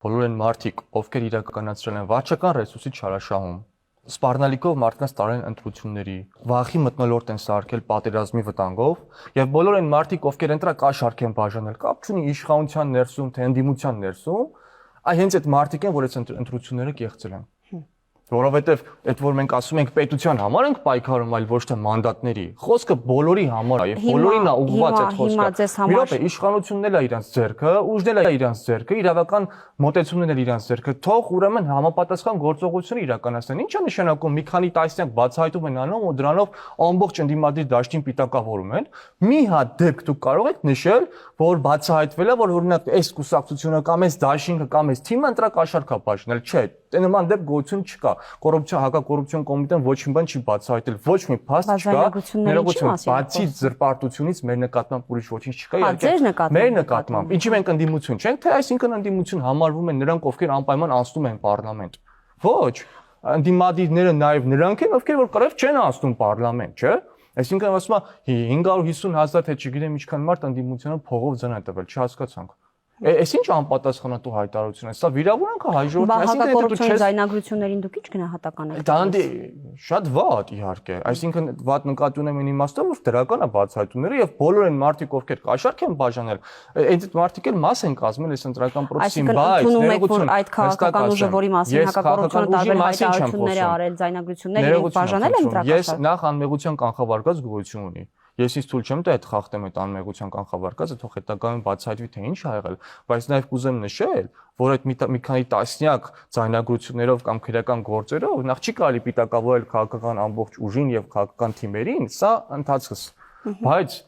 Բոլոր են մարդիկ, ովքեր իրականացրել են վարչական ռեսուրսի չարաշահում, սպառնալիքով մարդկանց տարել են ընտրությունների, վախի մթնոլորտ են սարքել պատերազմի վտանգով, եւ բոլոր են մարդիկ, ովքեր ընտրակաշառք են բաժանել, կապ չունի իշխանության ներսում, թե ընդդիմության ներսում, հենց այդ մարդիկ են, որ այս ընտրությունները կեղծել են։ Որովհետև այդ որ մենք ասում ենք պետության համար ենք պայքարում, այլ ոչ թե մանդատների։ Խոսքը բոլորի համար է, եւ բոլորին է ուղղված այդ խոսքը։ Մի րոպե, իշխանությունն էլ է իրանց ձեռքը, ուժն էլ է իրանց ձեռքը, իրավական մոտեցումն էլ իրանց ձեռքը։ Թող ուրեմն համապատասխան գործողություն իրականացնեն։ Ինչ է նշանակում մի քանի տասնյակ բացահայտում են անում ու դրանով ամբողջ ընդդիմադիր դաշտին պիտակավորում են։ Մի հատ դեպք դուք կարող եք նշել, որ բացահայտվել է, որ օրինակ այս կուսակցությունը կամ այս դաշինքը կամ այս թիմը ընտրակաշառք է բաժանել, չէ։ Նման դեպք գոյություն չկա։ Կոռուպցիա հակակոռուպցիոն կոմիտեն ոչ մի բան չի բացահայտել, ոչ մի փաստ չկա։ Ներողություն, բացի զրպարտությունից մեր նկատմամբ ուրիշ ոչինչ չկա, իհարկե։ Մեր նկատմամբ, ինչի մենք ընդդիմություն չենք, թե այսինքն ընդդիմություն համարվում են նրանք, ովքեր անպայման անցնում են պարլամենտ։ Ոչ, ընդդիմադիրները նաև նրանք են, ովքեր որ կռիվ չեն անցնում պարլամենտ, չէ՞։ Այսինքն ասում է 550,000 թե չգիտեմ ինչքան մարդ ընդդիմությանը փողով ձայն է տվել, չհասկացանք։ Այս ինչ անպատասխանատու հայտարարություն է, սա վիրավորանք է հայ ժողովրդին, այսինքն դու չես ձայնագրություններին դուք ի՞նչ գնահատական եք։ Դա շատ վատ իհարկե, այսինքն վատ նկատի ունեմ այն իմաստով, որ դրական է բացահայտումները եւ բոլոր այն մարդիկ, ովքեր կաշառք են բաժանել, այդ մարդիկ էլ մաս են կազմել այս ընտրական process-ին, բայց ներողություն, այդ քաղաքական ուժը, որի մասին հակակոռուպցիոն տարբեր հայտարարություններ է արել, ձայնագրություններ են բաժանել են ընտրական։ Ես նախ անմեղության կանխավարկած գոյություն ունի։ Ես ինձ թույլ չեմ տա այդ խախտեմ այդ անմեղության կանխավարկածը, թող հետագայում բացահայտվի թե ինչ ա եղել, բայց նաև կուզեմ նշել, որ այդ մի քանի տասնյակ ձայնագրություններով կամ քրեական գործերով նախ չի կարելի պիտակավորել քաղաքական ամբողջ ուժին եւ քաղաքական թիմերին, սա ընթացքս։ Բայց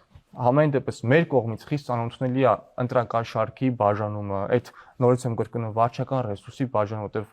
համայն դեպս մեր կողմից խիստ անընդունելի է ընտրակաշառքի բաժանումը, այդ նորից եմ կրկնում վարչական ռեսուրսի բաժանումը, որտեղ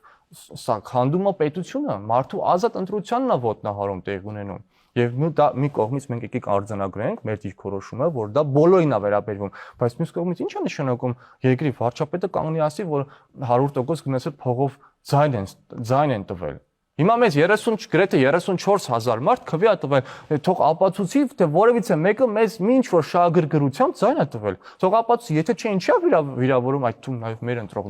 սա քանդում է պետությունը, մարդու ազատ ընտրությանն է ոտնահարում տեղ ունենում։ Եվ մի կողմից մենք եկեք արձանագրենք մեր դիրքորոշումը, որ դա բոլորին է վերաբերվում, բայց մյուս կողմից ինչ է նշանակում երկրի վարչապետը կանգնի ասի, որ 100% գնացել փողով ձայն են տվել։ Հիմա մեզ 30 գրեթե 34,000 մարդ քվի է տվել, թող ապացուցի, թե որևիցե մեկը մեզ ինչ որ շահագրգռությամբ ձայն է տվել։ Թող ապացուցի, եթե չէ ինչա վիրավորում այդ թվում նաև մեր ընտրողները։